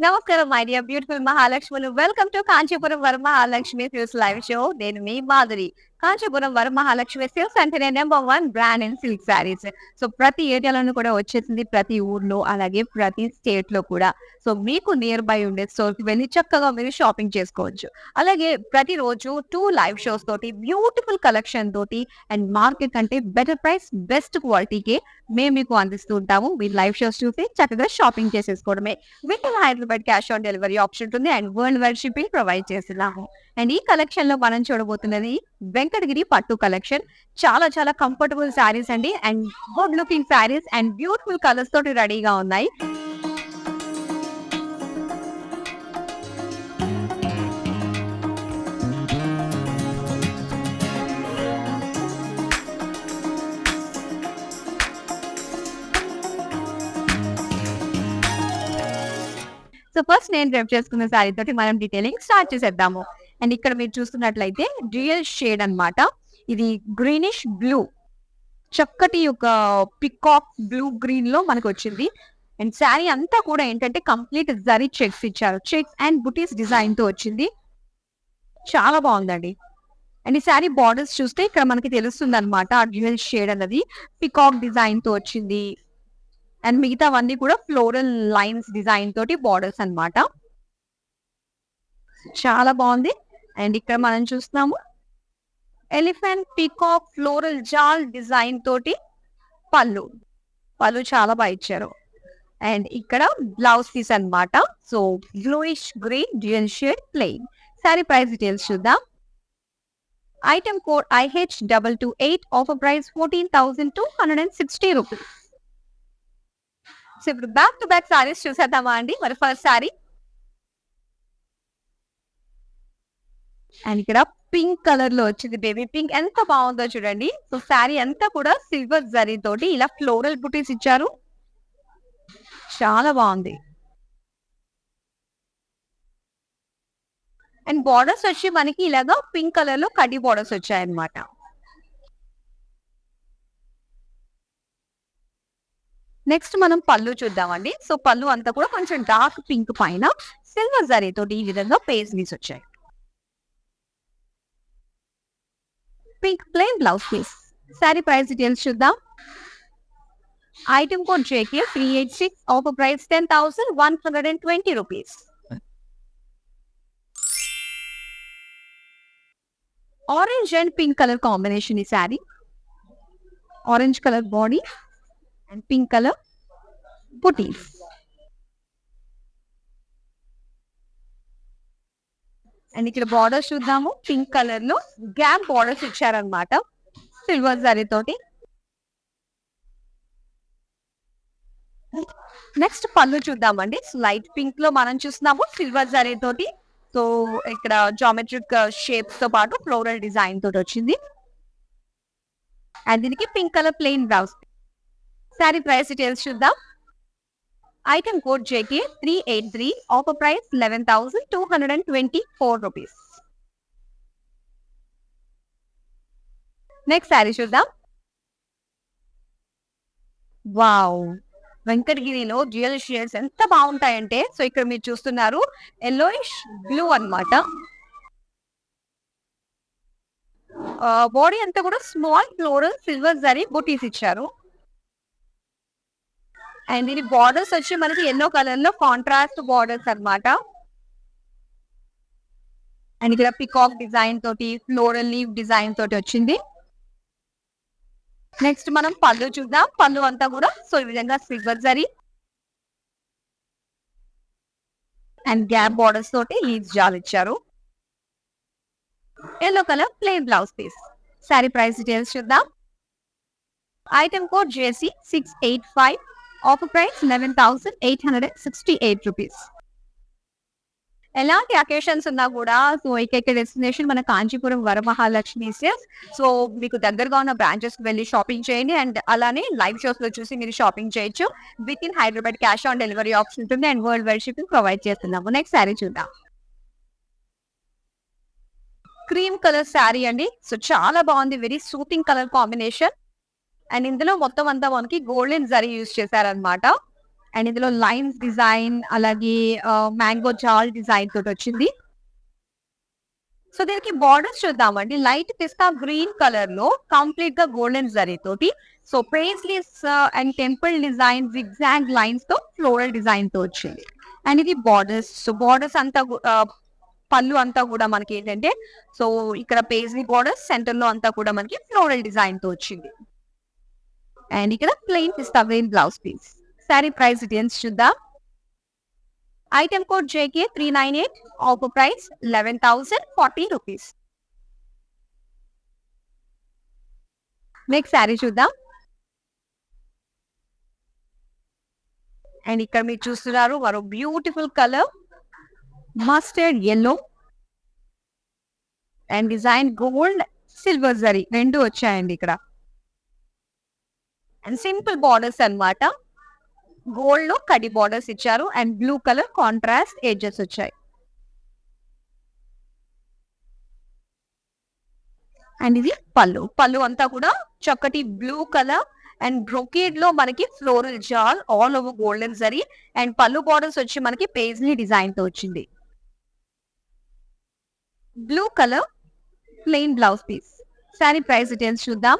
నమస్కారం my dear beautiful మహాలక్ష్ములు. Welcome to Kanchipuram Varamahalakshmi silks live show. నేను మీ మాధురి. కాంచీపురం వరమహాలక్ష్మి సిల్క్స్ అంటేనే number 1 brand in silk saris. So ప్రతి ఏరియాలోనూ కూడా వచ్చేసింది. ప్రతి ఊర్లో అలాగే ప్రతి స్టేట్ లో కూడా. సో మీకు నియర్ బై ఉండే స్టోర్ కి వెళ్ళి చక్కగా మీరు షాపింగ్ చేసుకోవచ్చు. అలాగే ప్రతిరోజు 2 లైవ్ షోస్ తోటి బ్యూటిఫుల్ కలెక్షన్ తోటి అండ్ మార్కెట్ అంటే బెటర్ ప్రైస్ బెస్ట్ క్వాలిటీకి మేము మీకు అందిస్తూ ఉంటాము. మీరు లైవ్ షోస్ చూసి చక్కగా షాపింగ్ చేసేసుకోవడమే. With in Hyderabad cash on delivery option ఉంటుంది and world wide shipping provide చేస్తున్నాము. అండ్ ఈ కలెక్షన్ లో మనం చూడబోతున్నది వెంకటగిరి పట్టు కలెక్షన్. చాలా చాలా కంఫర్టబుల్ శారీస్ అండి and good looking saris and beautiful colours తోటి రెడీగా ఉన్నాయి. సో ఫస్ట్ నేను డ్రైవ్ చేసుకున్న శారీ తోటి మనం డీటెయిలింగ్ స్టార్ట్ చేసేద్దాము. అండ్ ఇక్కడ మీరు చూస్తున్నట్లయితే రియల్ షేడ్ అన్నమాట. ఇది గ్రీనిష్ బ్లూ, చక్కటి ఒక పికాక్ బ్లూ గ్రీన్ లో మనకు వచ్చింది. అండ్ శారీ అంతా కూడా ఏంటంటే కంప్లీట్ జరీ చెక్స్ ఇచ్చారు. చెక్స్ అండ్ బుటీస్ డిజైన్ తో వచ్చింది. చాలా బాగుందండి. అండ్ ఈ శారీ బార్డర్స్ చూస్తే ఇక్కడ మనకి తెలుస్తుంది అనమాట. ఆ డ్యూయల్ షేడ్ అన్నది పికాక్ డిజైన్ తో వచ్చింది. అండ్ మిగతావన్నీ కూడా ఫ్లోరల్ లైన్స్ డిజైన్ తోటి బార్డర్స్ అన్నమాట. చాలా బాగుంది. అండ్ ఇక్కడ మనం చూస్తున్నాము ఎలిఫెంట్ పీకాక్ ఫ్లోరల్ జాల్ డిజైన్ తోటి పళ్ళు. పళ్ళు చాలా బాగా ఇచ్చారు. అండ్ ఇక్కడ బ్లౌజ్ పీస్ అన్నమాట. So bluish green dual shade plain. Sari price details చూద్దాం. Item code IH228, offer price 14,260 rupees. So ఇప్పుడు బ్యాక్ టు బ్యాక్ సారీస్ చూసేద్దామా అండి. మరి ఫస్ట్ సారీ అండ్ ఇక్కడ పింక్ కలర్ లో వచ్చింది. బేబీ పింక్ ఎంత బాగుందో చూడండి. సో శారీ అంతా కూడా సిల్వర్ జరీ తోటి ఇలా ఫ్లోరల్ బుటీస్ ఇచ్చారు. చాలా బాగుంది. అండ్ బార్డర్స్ వచ్చి మనకి ఇలాగా పింక్ కలర్ లో కడ్డీ బార్డర్స్ వచ్చాయన్నమాట. నెక్స్ట్ మనం పళ్ళు చూద్దామండి. సో పళ్ళు అంతా కూడా కొంచెం డార్క్ పింక్ పైన సిల్వర్ జరీ తోటి ఈ విధంగా పేస్లీస్ వచ్చాయి. Pink plain blouse piece. Sari price details చూద్దాం. Item code JK 386, offer price 10,120 rupees. Orange and pink colour combination ఈ sari. Orange colour body and pink colour బుటీస్. అండ్ ఇక్కడ బార్డర్స్ చూద్దాము. పింక్ కలర్ లో గ్యాప్ బార్డర్స్ ఇచ్చారనమాట silver zari తోటి. Next పళ్ళు చూద్దామండి. లైట్ పింక్ లో మనం చూస్తున్నాము సిల్వర్ జరీ తోటి. సో ఇక్కడ జామెట్రిక్ షేప్స్ తో పాటు ఫ్లోరల్ డిజైన్ తోటి వచ్చింది. అండ్ దీనికి pink colour plain blouse. Sari price details చూద్దాం. Item code JK 383, offer price 11,224 rupees. Next sari చూద్దాం. వావ్, వెంకటగిరిలో డ్యూయల్ షేడ్స్ ఎంత బాగుంటాయంటే, సో ఇక్కడ మీరు చూస్తున్నారు ఎల్లోయిష్ బ్లూ అన్నమాట. బాడీ అంతా కూడా స్మాల్ ఫ్లోరల్ సిల్వర్ జరీ బుటీస్ ఇచ్చారు. అండ్ ఇది బార్డర్స్ వచ్చి మనకి ఎల్లో కలర్ లో కాంట్రాస్ట్ బార్డర్స్ అన్నమాట. అండ్ ఇక్కడ పికాక్ డిజైన్ తోటి ఫ్లోరల్ లీవ్ డిజైన్ తోటి వచ్చింది. నెక్స్ట్ మనం పళ్ళు చూద్దాం. పళ్ళు అంతా కూడా సో ఈ విధంగా silver zari and gap borders తోటి లీవ్స్ జాల్ ఇచ్చారు. Yellow colour plain blouse piece. Sari price details చూద్దాం. Item code JC 685, offer price 11,868 rupees. ఎలాంటి అకేషన్స్ ఉన్నా కూడా సో ఏకైక డెస్టినేషన్ మన కాంచీపురం వరమహాలక్ష్మి సిల్క్స్. సో మీకు దగ్గరగా ఉన్న బ్రాంచెస్ కి వెళ్ళి షాపింగ్ చేయండి. అండ్ అలానే లైవ్ షోస్ లో చూసి మీరు షాపింగ్ చేయొచ్చు. With in Hyderabad cash on delivery option ఉంటుంది and world wide shipping provide చేస్తున్నాము. నెక్స్ట్ శారీ చూద్దాం. క్రీమ్ కలర్ శారీ అండి. సో చాలా బాగుంది. Very soothing colour combination. And ఇందులో మొత్తం అంతా మనకి గోల్డెన్ జరీ యూజ్ చేశారనమాట. అండ్ ఇందులో లైన్స్ డిజైన్ అలాగే మ్యాంగో జాల్ డిజైన్ తోటి వచ్చింది. సో దీనికి బార్డర్స్ చూద్దామండి. లైట్ పిస్తా గ్రీన్ కలర్ లో కంప్లీట్ గా గోల్డెన్ జరీ తోటి, so paisleys and temple design zigzag lines తో ఫ్లోరల్ డిజైన్ తో వచ్చింది. అండ్ ఇది బార్డర్స్. సో బార్డర్స్ అంతా పళ్ళు అంతా కూడా మనకి ఏంటంటే, సో ఇక్కడ పేస్లీ బార్డర్స్, సెంటర్ లో అంతా కూడా మనకి ఫ్లోరల్ డిజైన్ తో వచ్చింది. అండ్ ఇక్కడ ప్లెయిన్ పిస్తా green blouse piece. Sari price details చూద్దాం. Item code JK 398, offer price 11,040 rupees. Next sari చూద్దాం. అండ్ ఇక్కడ మీరు చూస్తున్నారు మరో beautiful colour mustard yellow and design gold silver zari రెండు వచ్చాయండి ఇక్కడ. అండ్ సింపుల్ బార్డర్స్ అన్నమాట. గోల్డ్ లో కడి బార్డర్స్ ఇచ్చారు and blue colour contrast edges వచ్చాయి. అండ్ ఇది పళ్ళు. పళ్ళు అంతా కూడా చక్కటి బ్లూ కలర్ అండ్ బ్రొకేడ్ లో మనకి ఫ్లోరల్ జాల్ all over golden zari and pallu borders వచ్చి మనకి పేజ్లీ డిజైన్ తో వచ్చింది. Blue colour plain blouse piece. Sari price details చూద్దాం.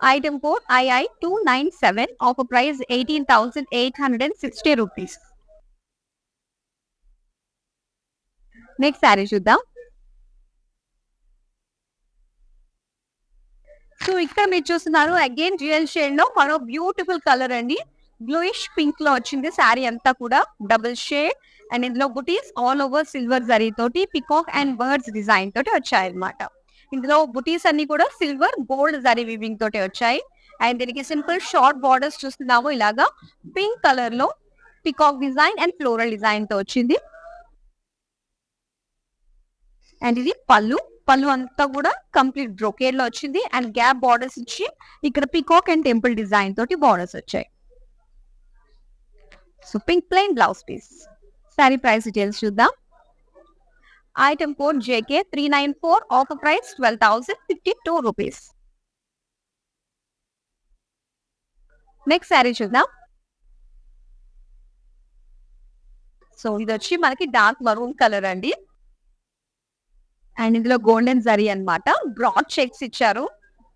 Item code II 297, offer price 18,860 rupees. Next sari చూద్దాం. సో ఇక్కడ మీరు చూస్తున్నారు అగైన్ రియల్ షేడ్ లో మరో బ్యూటిఫుల్ కలర్ అండి. బ్లూయిష్ పింక్ లో వచ్చింది శారీ అంతా కూడా డబుల్ షేడ్ అండ్ ఇందులో బుటీస్ ఆల్ ఓవర్ సిల్వర్ జరీ తోటి పికాక్ అండ్ బర్డ్స్ డిజైన్ తోటి వచ్చాయి అన్నమాట. ఇందులో బుటీస్ అన్ని కూడా సిల్వర్ గోల్డ్ జరీ వీవింగ్ తోటి వచ్చాయి. అండ్ దీనికి సింపుల్ షార్ట్ బార్డర్స్ చూస్తున్నాము ఇలాగా పింక్ కలర్ లో peacock design and floral design తో వచ్చింది. అండ్ ఇది పళ్ళు. పళ్ళు అంతా కూడా కంప్లీట్ బ్రోకేడ్ లో వచ్చింది అండ్ గ్యాప్ బార్డర్స్ ఇచ్చి ఇక్కడ పికాక్ అండ్ టెంపుల్ డిజైన్ తోటి బార్డర్స్ వచ్చాయి. So pink plain blouse piece. Sari price details చూద్దాం. Item code JK 394, offer price 12,052 rupees. Next sari చూద్దాం. సో ఇది వచ్చి మనకి డార్క్ మరూన్ కలర్ అండి. అండ్ ఇందులో గోల్డెన్ జరీ అన్నమాట. బ్రాడ్ చెక్స్ ఇచ్చారు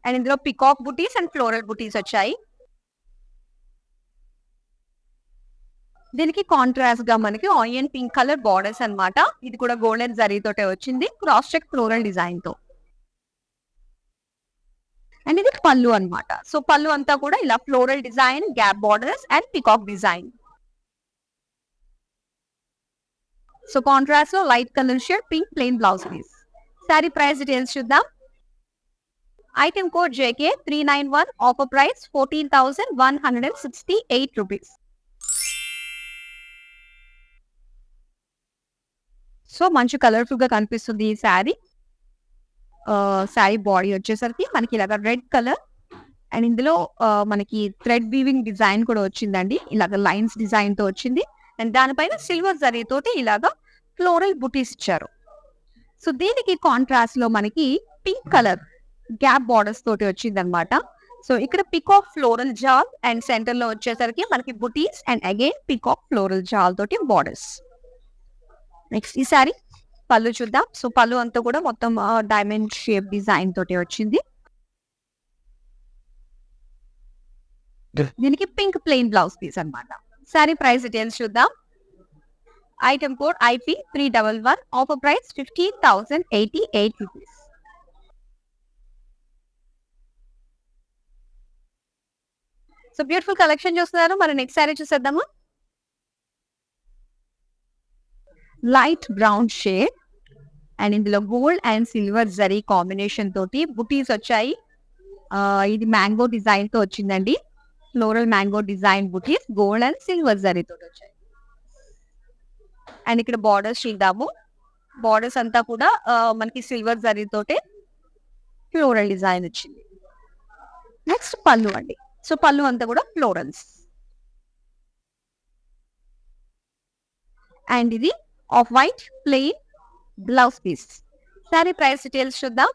అండ్ ఇందులో పికాక్ బుటీస్ అండ్ ఫ్లోరల్ బుటీస్ వచ్చాయి. దీనికి కాంట్రాస్ట్ గా మనకి ఆనియన్ పింక్ కలర్ బార్డర్స్ అన్నమాట. ఇది కూడా గోల్డెన్ జరీ తోటే వచ్చింది క్రాస్ చెక్ ఫ్లోరల్ డిజైన్ తో. అండ్ ఇది పళ్ళు అన్నమాట. సో పళ్ళు అంతా కూడా ఇలా floral design gap borders and peacock design. So contrast లో light colour shade pink plain blouse piece. Sari price details చూద్దాం. Item code JK 391, offer price 14,168 rupees. So మంచి colourful గా కనిపిస్తుంది ఈ శారీ. శారీ బాడీ వచ్చేసరికి మనకి ఇలాగ రెడ్ కలర్ అండ్ ఇందులో మనకి థ్రెడ్ వీవింగ్ డిజైన్ కూడా వచ్చిందండి. ఇలాగ లైన్స్ డిజైన్ తో వచ్చింది అండ్ దానిపైన సిల్వర్ జరీ తోటి ఇలాగ ఫ్లోరల్ బుటీస్ ఇచ్చారు. సో దీనికి కాంట్రాస్ట్ లో మనకి పింక్ కలర్ గ్యాప్ బార్డర్స్ తోటి వచ్చింది అనమాట. సో ఇక్కడ పికాక్ ఫ్లోరల్ జాల్ అండ్ సెంటర్ లో వచ్చేసరికి మనకి బుటీస్ అండ్ అగైన్ పికాక్ ఫ్లోరల్ జాల్ తోటి బార్డర్స్. నెక్స్ట్ ఈ సారీ పళ్ళు చూద్దాం. సో పళ్ళు అంతా కూడా మొత్తం డైమండ్ షేప్ డిజైన్ తోటి వచ్చింది. దీనికి పింక్ ప్లెయిన్ బ్లౌజ్ పీస్ అన్నమాట. సారీ ప్రైస్ డీటెయిల్స్ చూద్దాం. Item code IP 311, offer price 15,088 rupees. So beautiful collection చూస్తున్నారు. మరి నెక్స్ట్ సారీ చూసేద్దాము. లైట్ బ్రౌన్ షేడ్ అండ్ ఇందులో gold and silver zari combination తోటి బుటీస్ వచ్చాయి. ఇది మ్యాంగో డిజైన్ తో వచ్చిందండి. Floral mango design buttis gold and silver zari తోటి వచ్చాయి. అండ్ ఇక్కడ బార్డర్స్ చూద్దాము. బార్డర్స్ అంతా కూడా మనకి సిల్వర్ జరీ తోటే ఫ్లోరల్ డిజైన్ వచ్చింది. నెక్స్ట్ పళ్ళు అండి. సో పళ్ళు అంతా కూడా ఫ్లోరల్స్. అండ్ ఇది off white plain blouse piece. Sari price details చూద్దాం.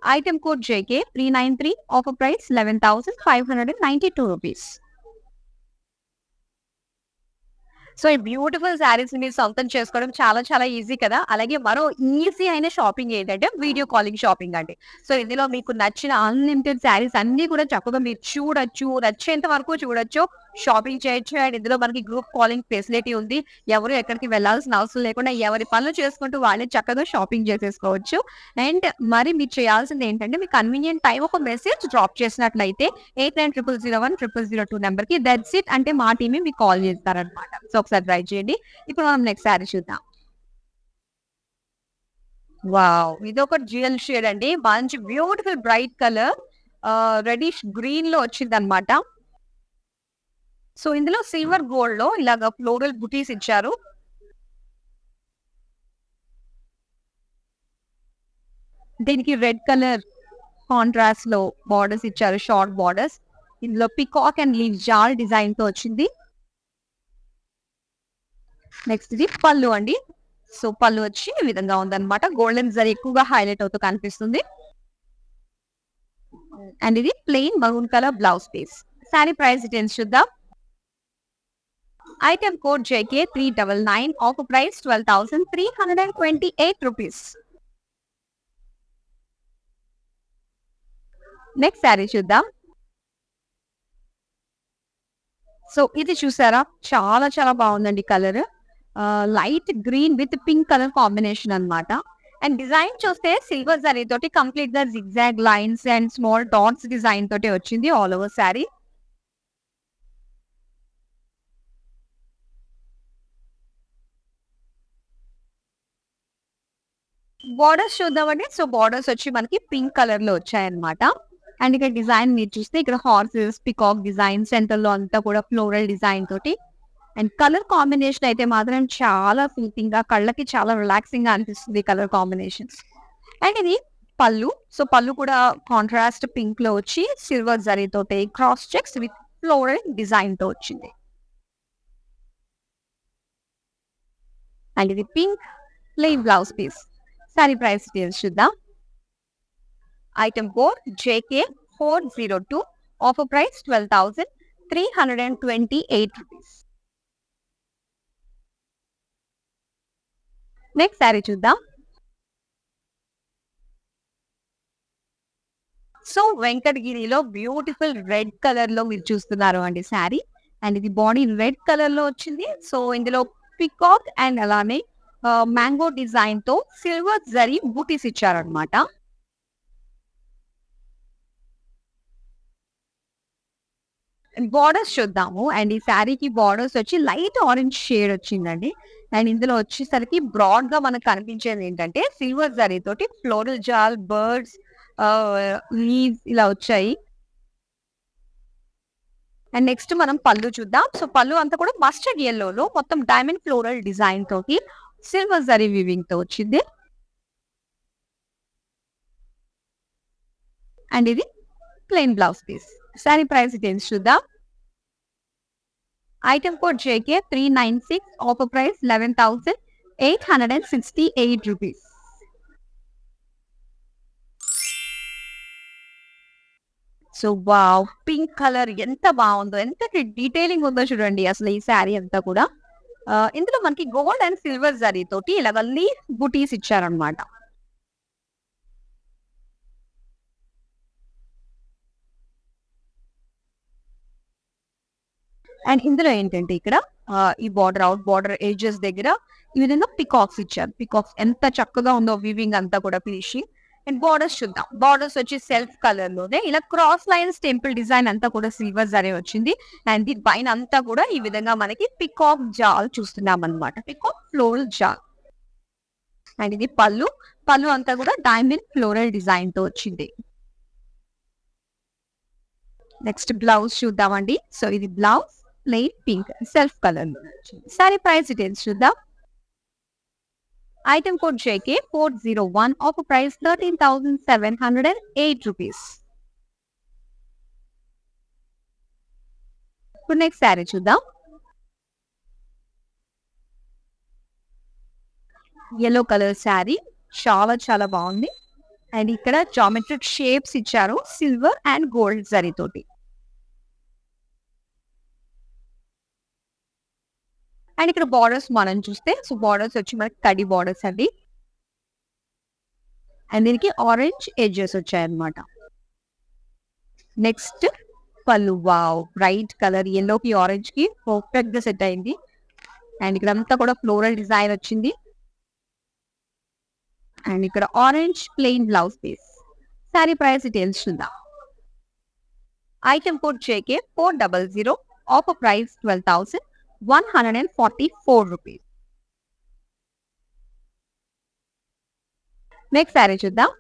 Item code JK 393, offer price 11,592 rupees. So, ఈ బ్యూటిఫుల్ శారీస్‌ని మీరు సొంతం చేసుకోవడం చాలా చాలా ఈజీ కదా! అలాగే మరో ఈజీ అయిన షాపింగ్ ఏంటంటే వీడియో కాలింగ్ షాపింగ్ అండి. సో, ఇందులో మీకు నచ్చిన అన్‌లిమిటెడ్ శారీస్ అన్నీ కూడా చక్కగా మీరు చూడొచ్చు. నచ్చేంత వరకు చూడొచ్చు. షాపింగ్ చేయొచ్చు. అండ్ ఇందులో మనకి గ్రూప్ కాలింగ్ ఫెసిలిటీ ఉంది. ఎవరు ఎక్కడికి వెళ్ళాల్సిన అవసరం లేకుండా ఎవరి పనులు చేసుకుంటూ వాళ్ళే చక్కగా షాపింగ్ చేసేసుకోవచ్చు. అండ్ మరి మీరు చేయాల్సింది ఏంటంటే మీ కన్వీనియంట్ టైమ్ ఒక మెసేజ్ డ్రాప్ చేసినట్లయితే 8900010002 నంబర్‌కి దట్స్ ఇట్ అంటే మా టీమే మీకు కాల్ చేస్తారనమాట. సో, ఒకసారి ట్రై చేయండి. ఇప్పుడు మనం నెక్స్ట్ శారీ చూద్దాం. వావ్! ఇదొక డ్యూయల్ షేడ్ అండి. మంచి బ్యూటిఫుల్ బ్రైట్ కలర్ రెడ్డిష్ గ్రీన్‌లో వచ్చిందనమాట. సో, ఇందులో సిల్వర్ గోల్డ్‌లో ఇలాగ ఫ్లోరల్ బుటీస్ ఇచ్చారు. దీనికి రెడ్ కలర్ కాంట్రాస్ట్‌లో బోర్డర్స్ ఇచ్చారు. Short borders. ఇందులో పికాక్ అండ్ లీవ్ జాల్ డిజైన్‌తో వచ్చింది. నెక్స్ట్ ఇది పళ్ళు అండి. సో, పళ్ళు వచ్చి ఈ విధంగా ఉందన్నమాట. గోల్డెన్ జరీ ఎక్కువగా హైలైట్ అవుతూ కనిపిస్తుంది. అండ్ ఇది plain maroon colour blouse piece. Sari price details చూద్దాం. Item code J K 399 offer price 12,328 rupees. Next sari చూద్దాం. సో, ఇది చూసారా? చాలా చాలా బాగుందండి colour. Light green with pink colour combination అన్నమాట. అండ్ డిజైన్ చూస్తే సిల్వర్ జరీ తోటి కంప్లీట్ గా zigzag lines and small dots design తోటి వచ్చింది ఆల్ ఓవర్ సారీ. బోర్డర్స్ చూద్దామండి. సో, బోర్డర్స్ వచ్చి మనకి పింక్ కలర్ లో వచ్చాయన్నమాట. అండ్ ఇక్కడ డిజైన్ మీరు చూస్తే ఇక్కడ హార్సెస్, పికాక్ డిజైన్ సెంటర్ లో అంతా కూడా ఫ్లోరల్ డిజైన్ తోటి అండ్ కలర్ కాంబినేషన్ అయితే మాత్రం చాలా ఫీలింగ్ గా కళ్ళకి చాలా రిలాక్సింగ్ గా అనిపిస్తుంది కలర్ కాంబినేషన్స్. అండ్ ఇది పళ్ళు. సో, పళ్ళు కూడా కాంట్రాస్ట్ పింక్ లో వచ్చి సిల్వర్ జరీ తోటి cross checks with floral design తో వచ్చింది. అండ్ ఇది pink plain blouse piece. Sari price details చూద్దాం. Item code J K 402 offer price 12,328 rupees. Next sari చూద్దాం. సో, వెంకటగిరిలో బ్యూటిఫుల్ రెడ్ కలర్ లో మీరు చూస్తున్నారు అండి సారీ. అండ్ ఇది బాడీ రెడ్ కలర్ లో వచ్చింది. సో, ఇందులో పికాక్ అండ్ అలానే మ్యాంగో డిజైన్ తో సిల్వర్ జరీ బూటీస్ ఇచ్చారనమాట. బార్డర్స్ చూద్దాము. అండ్ ఈ శారీకి బార్డర్స్ వచ్చి లైట్ ఆరెంజ్ షేడ్ వచ్చిందండి. అండ్ ఇందులో వచ్చేసరికి బ్రాడ్ గా మనకు కనిపించేది ఏంటంటే సిల్వర్ జరీ తోటి ఫ్లోరల్ జాల్, బర్డ్స్, లీవ్స్ ఇలా వచ్చాయి. అండ్ నెక్స్ట్ మనం పళ్ళు చూద్దాం. సో, పళ్ళు అంతా కూడా మస్టర్డ్ యెల్లోలో మొత్తం డైమండ్ ఫ్లోరల్ డిజైన్ తోటి సిల్వర్ జరీ వీవింగ్ తో వచ్చింది. అండ్ ఇది plain blouse piece. Sari price details చూద్దాం. Item code J K 396 offer price 11,868 rupees. So, wow! Pink colour ఎంత బావుందో! ఎంత డీటెయిలింగ్ ఉందో చూడండి అసలు ఈ శారీ అంతా కూడా. ఇందులో మనకి గోల్డ్ అండ్ సిల్వర్ జరీ తోటి ఇలాగ లీఫ్ బుటీస్ ఇచ్చారన్నమాట. అండ్ ఇందులో ఏంటంటే ఇక్కడ ఈ బార్డర్ అవుట్ బార్డర్ ఎడ్జెస్ దగ్గర ఈ విధంగా పికాక్స్ ఇచ్చారు. పికాక్స్ ఎంత చక్కగా ఉందో వీవింగ్ అంతా కూడా ఫినిషింగ్. అండ్ బార్డర్స్ చూద్దాం. బార్డర్స్ వచ్చి సెల్ఫ్ కలర్ లోనే ఇలా క్రాస్ లైన్స్ టెంపుల్ డిజైన్ అంతా కూడా సిల్వర్ జరీ వచ్చింది. అండ్ దీని పైన అంతా కూడా ఈ విధంగా మనకి పికాక్ జాల్ చూస్తున్నాం అనమాట. పికాక్ ఫ్లోరల్ జాల్. అండ్ ఇది పళ్ళు. పళ్ళు అంతా కూడా డైమండ్ ఫ్లోరల్ డిజైన్ తో వచ్చింది. నెక్స్ట్ బ్లౌజ్ చూద్దామండి. సో, ఇది blouse plain pink self colour లో వచ్చింది. సారీ ప్రైస్ డీటెయిల్స్ చూద్దాం. Item code JK 401 offer price 13,708 rupees. ఇప్పుడు నెక్స్ట్ శారీ చూద్దాం. యెల్లో కలర్ శారీ చాలా చాలా బాగుంది. అండ్ ఇక్కడ జామెట్రిక్ షేప్స్ ఇచ్చారు సిల్వర్ అండ్ గోల్డ్ జరీ తోటి. అండ్ ఇక్కడ బార్డర్స్ మనం చూస్తే సో బార్డర్స్ వచ్చి మనకి కడి బార్డర్స్ అండి. అండ్ దీనికి ఆరెంజ్ ఎడ్జెస్ వచ్చాయన్నమాట. Next pallu, wow bright colour ఎల్లోకి ఆరెంజ్ కి పర్ఫెక్ట్ గా సెట్ అయింది. అండ్ ఇక్కడ అంతా కూడా ఫ్లోరల్ డిజైన్ వచ్చింది. అండ్ ఇక్కడ orange plain blouse piece. Sari price details చూద్దాం. Item code JK 400, offer price 12,144 rupees. Next sari చూద్దాం.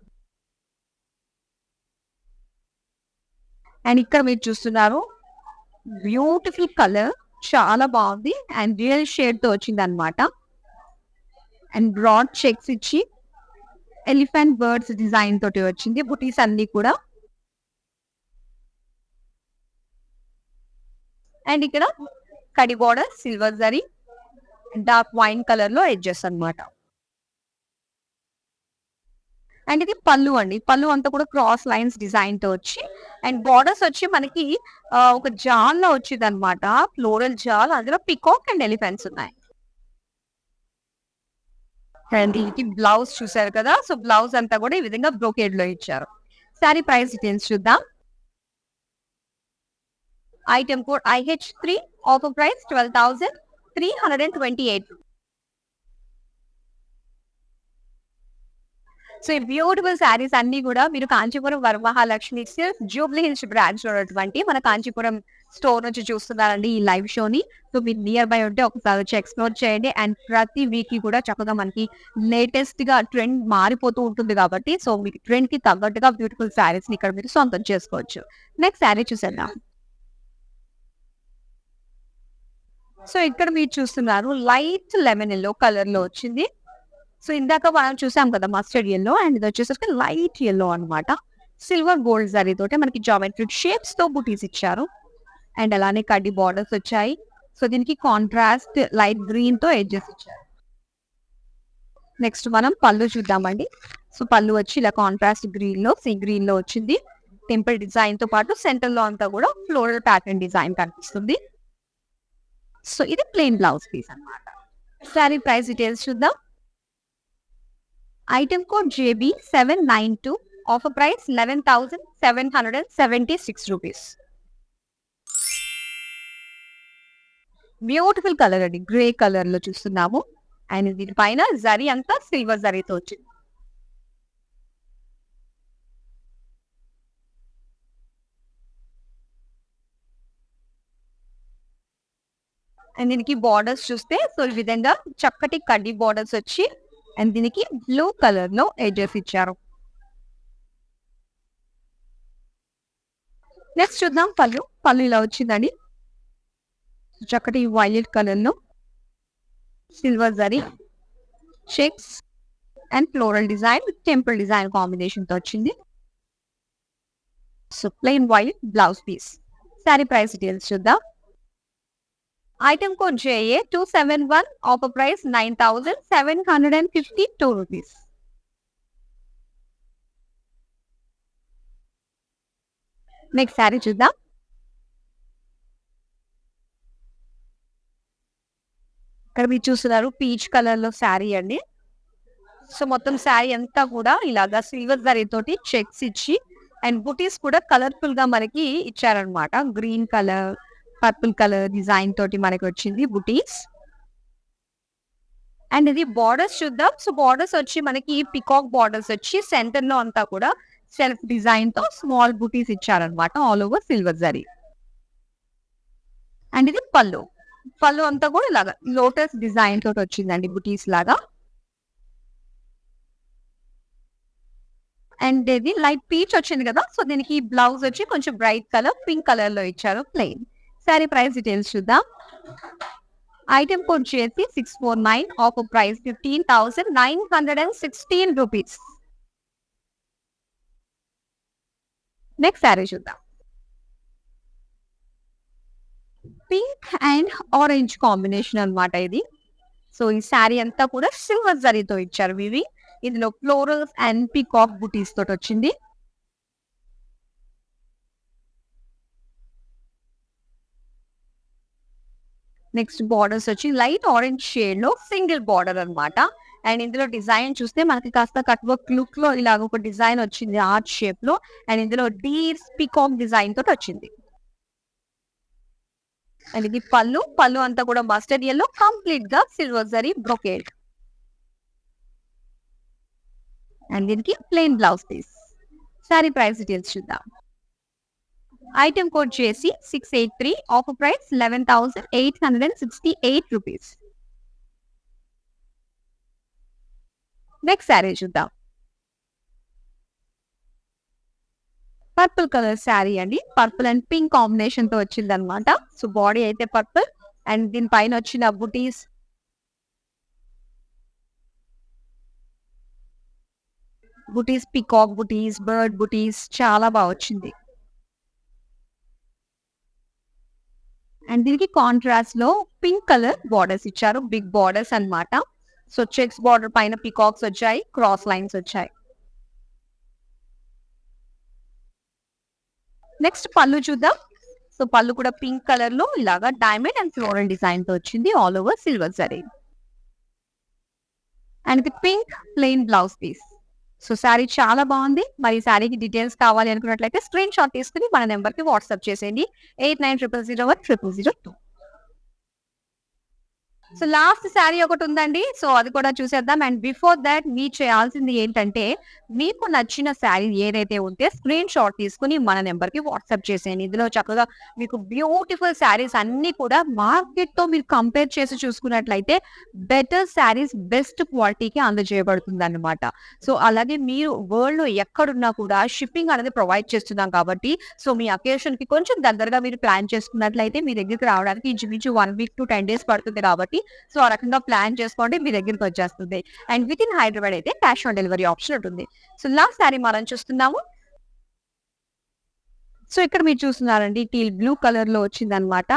అండ్ ఇక్కడ మీరు చూస్తున్నారు బ్యూటిఫుల్ కలర్, చాలా బాగుంది అండ్ రియల్ షేడ్ తో వచ్చింది అనమాట. అండ్ బ్రాడ్ చెక్స్ ఇచ్చి ఎలిఫెంట్ బర్డ్స్ డిజైన్ తోటి వచ్చింది. బుటీస్ అన్ని కూడా. అండ్ ఇక్కడ కడి border silver zari dark wine colour లో ఎడ్జెస్ అన్నమాట. అండ్ ఇది పళ్ళు అండి. పళ్ళు అంతా కూడా క్రాస్ లైన్స్ డిజైన్ తో వచ్చి అండ్ బార్డర్స్ వచ్చి మనకి ఒక జాల్ లో వచ్చింది అనమాట. ఫ్లోరల్ జాల్, అందులో పికాక్ అండ్ ఎలిఫెంట్స్ ఉన్నాయి. అండ్ దీనికి బ్లౌజ్ చూసారు కదా, సో బ్లౌజ్ అంతా కూడా ఈ విధంగా బ్రోకేడ్ లో ఇచ్చారు. సారీ ప్రైస్ డీటెయిల్స్ చూద్దాం. Item code IH3, offer price 12,328. So ఈ బ్యూటిఫుల్ శారీస్ అన్ని కూడా మీరు Kanchipuram Varamahalakshmi Jubilee hills branch లో ఉన్నటువంటి మన కాంచీపురం స్టోర్ నుంచి చూస్తున్నారండి ఈ లైవ్ షోని. సో మీరు నియర్ బై ఉంటే ఒకసారి వచ్చి ఎక్స్ప్లోర్ చేయండి. అండ్ ప్రతి వీక్ కి కూడా చక్కగా మనకి లేటెస్ట్ గా ట్రెండ్ మారిపోతూ ఉంటుంది కాబట్టి సో మీకు ట్రెండ్ కి తగ్గట్టుగా బ్యూటిఫుల్ శారీస్ ని ఇక్కడ మీరు సొంతం చేసుకోవచ్చు. నెక్స్ట్ శారీ చూసేద్దాం. సో ఇక్కడ మీరు చూస్తున్నారు లైట్ లెమన్ ఎల్లో కలర్ లో వచ్చింది. సో ఇందాక మనం చూసాం కదా మస్టర్డ్ ఎల్లో, అండ్ ఇది వచ్చేసరికి లైట్ ఎల్లో అన్నమాట. సిల్వర్ గోల్డ్ జరీ తోటి మనకి జామెట్రిక్ షేప్స్ తో బుటీస్ ఇచ్చారు. అండ్ అలానే కడ్డీ బార్డర్స్ వచ్చాయి. సో దీనికి కాంట్రాస్ట్ లైట్ గ్రీన్ తో ఎడ్జెస్ ఇచ్చారు. నెక్స్ట్ మనం పళ్ళు చూద్దామండి. సో పళ్ళు వచ్చి ఇలా కాంట్రాస్ట్ గ్రీన్ లో సీ గ్రీన్ లో వచ్చింది. టెంపుల్ డిజైన్ తో పాటు సెంటర్ లో అంతా కూడా ఫ్లోరల్ ప్యాటర్న్ డిజైన్ కనిపిస్తుంది. సో ఇది ప్లెయిన్ బ్లౌజ్ పీస్ అన్నమాట. సారీ ప్రైస్ డీటెయిల్స్ చూద్దాం. Item code JB 792, offer price 11,776 rupees. Beautiful colour అండి, గ్రే కలర్ లో చూస్తున్నాము. అండ్ దీనిపైన జరీ అంతా సిల్వర్ జరీతో వచ్చింది. అండ్ దీనికి బార్డర్స్ చూస్తే సో ఈ విధంగా చక్కటి కడ్డీ బార్డర్స్ వచ్చి అండ్ దీనికి బ్లూ కలర్ లో ఎడ్జెస్ ఇచ్చారు. నెక్స్ట్ చూద్దాం పళ్ళు. పళ్ళు ఇలా వచ్చిందండి, చక్కటి వైలెట్ కలర్ లో silver zari checks and floral design temple design combination తో వచ్చింది. So plain violet blouse piece. Sari price details చూద్దాం. Item code JA 271, offer price 9,752 rupees. Next sari చూద్దాం. ఇక్కడ మీరు చూస్తున్నారు పీచ్ కలర్ లో శారీ అండి. సో మొత్తం శారీ అంతా కూడా ఇలాగా సిల్వర్ జరీ తోటి చెక్స్ ఇచ్చి అండ్ బుటీస్ కూడా కలర్ఫుల్ గా మనకి ఇచ్చారనమాట. Green colour, purple colour design తోటి మనకి వచ్చింది బుటీస్. అండ్ ఇది బార్డర్స్ చూద్దాం. సో బార్డర్స్ వచ్చి మనకి పికాక్ బార్డర్స్ వచ్చి సెంటర్ లో అంతా కూడా సెల్ఫ్ డిజైన్ తో స్మాల్ బుటీస్ ఇచ్చారనమాట all over silver zari. And ఇది పళ్ళు. పళ్ళు అంతా కూడా ఇలాగా లోటస్ డిజైన్ తోటి వచ్చిందండి బుటీస్ లాగా. అండ్ ఇది లైట్ పీచ్ వచ్చింది కదా, సో దీనికి బ్లౌజ్ వచ్చి కొంచెం బ్రైట్ కలర్ పింక్ కలర్ లో ఇచ్చారు ప్లెయిన్. సారీ ప్రైస్ డీటెయిల్స్ చూద్దాం. ఐటమ్ కోడ్ చేసి 649, offer price 15,916 rupees. Next sari చూద్దాం. పింక్ అండ్ ఆరెంజ్ కాంబినేషన్ అన్నమాట ఇది. సో ఈ శారీ అంతా కూడా సిల్వర్ జరీతో ఇచ్చారు ఇవి. ఇందులో ఫ్లోరల్స్ అండ్ పీకాక్ బుటీస్ తోటి వచ్చింది. నెక్స్ట్ బార్డర్స్ వచ్చి లైట్ ఆరెంజ్ షేడ్ లో సింగిల్ బార్డర్ అన్నమాట. అండ్ ఇందులో డిజైన్ చూస్తే మనకి కాస్త కట్ వర్క్ లుక్ లో ఇలాగ ఒక డిజైన్ వచ్చింది ఆర్ట్ షేప్ లో. అండ్ ఇందులో డీర్స్ పికాక్ డిజైన్ తోటి వచ్చింది. అండ్ ఇది పళ్ళు అంతా కూడా మస్టర్డ్ ఎల్లో కంప్లీట్ గా సిల్వర్ జరీ బ్రొకేడ్. అండ్ దీనికి plain blouse piece. Sari price details చూద్దాం. ఐటమ్ కోడ్ చేసి 683, offer price 11,868 rupees. Next sari చూద్దాం. పర్పుల్ కలర్ శారీ అండి. పర్పుల్ అండ్ పింక్ కాంబినేషన్ తో వచ్చింది అనమాట. సో బాడీ అయితే పర్పుల్ అండ్ దీని పైన వచ్చిన బుటీస్ పికాక్ బుటీస్, బర్డ్ బుటీస్ చాలా బాగా వచ్చింది. అండ్ దీనికి కాంట్రాస్ట్ లో పింక్ కలర్ బార్డర్స్ ఇచ్చారు, బిగ్ బార్డర్స్ అన్నమాట. సో చెక్స్ బార్డర్ పైన పికాక్స్ వచ్చాయి, క్రాస్ లైన్స్ వచ్చాయి. నెక్స్ట్ పళ్ళు చూద్దాం. సో పళ్ళు కూడా పింక్ కలర్ లో ఇలాగా డైమండ్ అండ్ ఫ్లోరల్ డిజైన్ తో వచ్చింది, all over silver zari. And ఇది pink plain blouse piece. So sari చాలా బాగుంది. మరి శారీకి డీటెయిల్స్ కావాలి అనుకున్నట్లయితే స్క్రీన్ షాట్ తీసుకుని మన నెంబర్ కి వాట్సాప్ చేసేయండి 8900010002. సో లాస్ట్ శారీ ఒకటి ఉందండి. సో అది కూడా చూసేద్దాం. అండ్ బిఫోర్ దాట్ మీరు చేయాల్సింది ఏంటంటే, మీకు నచ్చిన శారీ ఏదైతే ఉంటే స్క్రీన్ షాట్ తీసుకుని మన నెంబర్ కి వాట్సాప్ చేసేయండి. ఇందులో చక్కగా మీకు బ్యూటిఫుల్ శారీస్ అన్ని కూడా మార్కెట్ తో మీరు కంపేర్ చేసి చూసుకున్నట్లయితే బెటర్ శారీస్ బెస్ట్ క్వాలిటీకి అందజేయబడుతుంది అన్నమాట. సో అలాగే మీరు వరల్డ్ లో ఎక్కడున్నా కూడా షిప్పింగ్ అనేది ప్రొవైడ్ చేస్తున్నాం కాబట్టి, సో మీ అకేషన్ కి కొంచెం దగ్గరగా మీరు ప్లాన్ చేసుకున్నట్లయితే మీ దగ్గరికి రావడానికి ఇంచుమించు 1 వీక్ టు 10 డేస్ పడుతుంది కాబట్టి, సో ఆ రకంగా ప్లాన్ చేసుకోండి, మీ దగ్గరికి వచ్చేస్తుంది. అండ్ విత్ ఇన్ హైదరాబాద్ అయితే క్యాష్ ఆన్ డెలివరీ ఆప్షన్ ఉంటుంది. సో లాస్ట్ శారీ మనం చూస్తున్నాము. సో ఇక్కడ మీరు చూస్తున్నారండి, టీల్ బ్లూ కలర్ లో వచ్చింది అనమాట.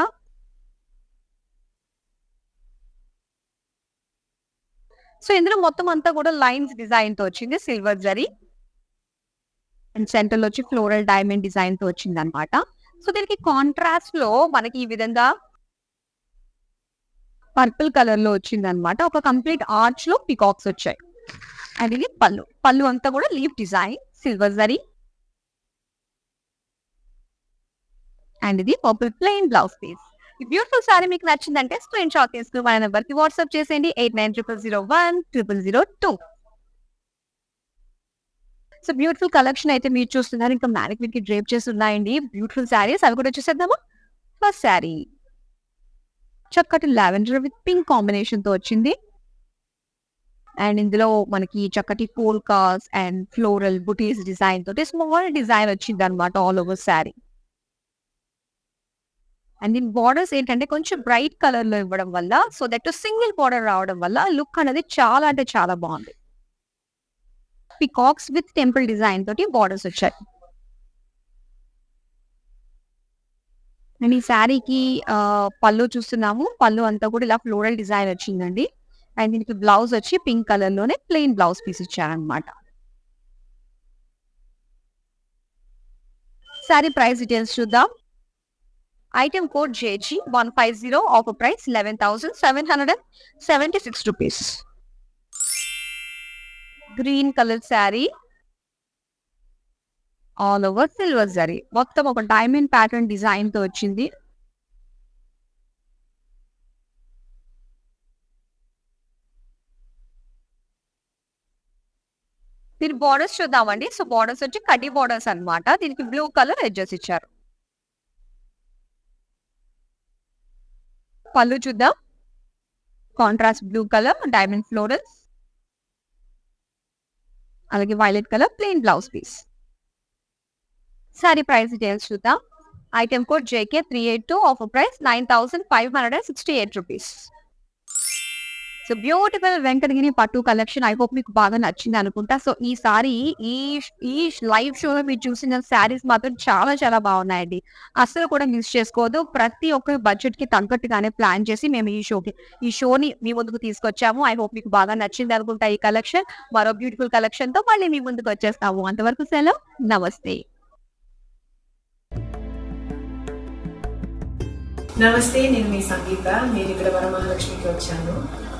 సో ఇందులో మొత్తం అంతా కూడా లైన్స్ డిజైన్ తో వచ్చింది, సిల్వర్ జరీ. అండ్ సెంటర్ లో వచ్చి ఫ్లోరల్ డైమండ్ డిజైన్ తో వచ్చింది అనమాట. సో దీనికి కాంట్రాస్ట్ లో మనకి ఈ విధంగా పర్పుల్ కలర్ లో వచ్చింది అనమాట. ఒక కంప్లీట్ ఆర్చ్ లో పికాక్స్ వచ్చాయి. అండ్ ఇది పళ్ళు అంతా కూడా leaf design, silver zari. And ఇది పర్పుల్ ప్లెయిన్ బ్లౌజ్ పీస్. ఈ బ్యూటిఫుల్ సారీ మీకు నచ్చిందంటే స్క్రీన్ షాట్ తీసుకుని మన నెంబర్ కి వాట్సాప్ చేసేయండి 8900010002. సో బ్యూటిఫుల్ కలెక్షన్ అయితే మీరు చూస్తున్నారు. ఇంకా మ్యానిక్విన్ కి డ్రేప్ చేసి ఉన్నాయండి బ్యూటిఫుల్ శారీస్. అవి కూడా చూసేద్దామా. ఫస్ట్ శారీ చక్కటి లావెండర్ విత్ పింక్ కాంబినేషన్ తో వచ్చింది. అండ్ ఇందులో మనకి చక్కటి polkas and floral buttis design తోటి స్మాల్ డిజైన్ వచ్చింది అనమాట ఆల్ ఓవర్ శారీ. అండ్ దీని బార్డర్స్ ఏంటంటే కొంచెం బ్రైట్ కలర్ లో ఇవ్వడం వల్ల, సో దట్ సింగిల్ బార్డర్ రావడం వల్ల లుక్ అనేది చాలా అంటే చాలా బాగుంది. పికాక్స్ విత్ టెంపుల్ డిజైన్ తోటి బార్డర్స్ వచ్చాయి. అండ్ ఈ శారీకి పళ్ళు చూస్తున్నాము. పళ్ళు అంతా కూడా ఇలా ఫ్లోరల్ డిజైన్ వచ్చిందండి. అండ్ దీనికి బ్లౌజ్ వచ్చి పింక్ కలర్ లోనే ప్లెయిన్ బ్లౌజ్ పీస్ ఇచ్చారనమాట. శారీ ప్రైస్ డీటెయిల్స్ చూద్దాం. Item code JG 150, offer price 11,776 rupees. Green colour sari, all over silver zari. మొత్తం ఒక డైమండ్ ప్యాటర్న్ డిజైన్ తో వచ్చింది. దీని బార్డర్స్ చూద్దామండి. సో బార్డర్స్ వచ్చి కడ్డీ బార్డర్స్ అన్నమాట. దీనికి బ్లూ కలర్ ఎడ్జెస్ ఇచ్చారు. పళ్ళు చూద్దాం. Contrast blue colour diamond florals, అలాగే violet colour plain blouse piece. Sari price details చూద్దాం. Item code J K 382, offer price 9,568 rupees. So beautiful Venkatagiri పట్టు కలెక్షన్. ఐ హోప్ మీకు బాగా నచ్చింది అనుకుంటా. సో ఈసారి ఈ ఈ లైవ్ షోలో మీరు చూసిన శారీస్ మాత్రం చాలా చాలా బాగున్నాయండి. అసలు కూడా మిస్ చేసుకోవద్దు. ప్రతి ఒక్క బడ్జెట్ కి తగ్గట్టుగానే ప్లాన్ చేసి మేము ఈ షోని మీ ముందుకు తీసుకొచ్చాము. ఐ హోప్ మీకు బాగా నచ్చింది అనుకుంటా ఈ కలెక్షన్. మరో బ్యూటిఫుల్ కలెక్షన్ తో మళ్ళీ మీ ముందుకు వచ్చేస్తాము. అంతవరకు సెలవు, నమస్తే. నమస్తే, నేను మీ సంగీత. నేను ఇక్కడ వరమహాలక్ష్మికి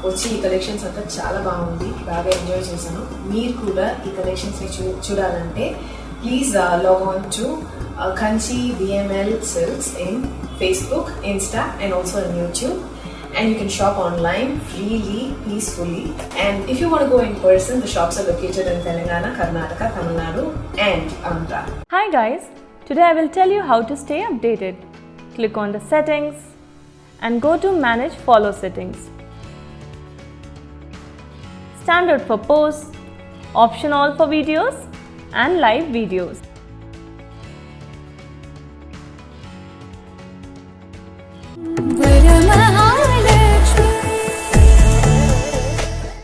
వచ్చి ఈ కలెక్షన్స్ అంతా చాలా బాగుంది, బాగా ఎంజాయ్ చేశాను. మీరు కూడా ఈ కలెక్షన్స్ చూడాలంటే please log on to Kanchi VML Silks in Facebook, Insta and also on YouTube. And you can shop online freely, peacefully. And if you want to go in person, the shops are located in Telangana, Karnataka, Tamil Nadu and Andhra. Hi guys, today I will tell you how to stay updated. Click on the settings and go to manage follow settings. Standard for posts, option all for videos and live videos.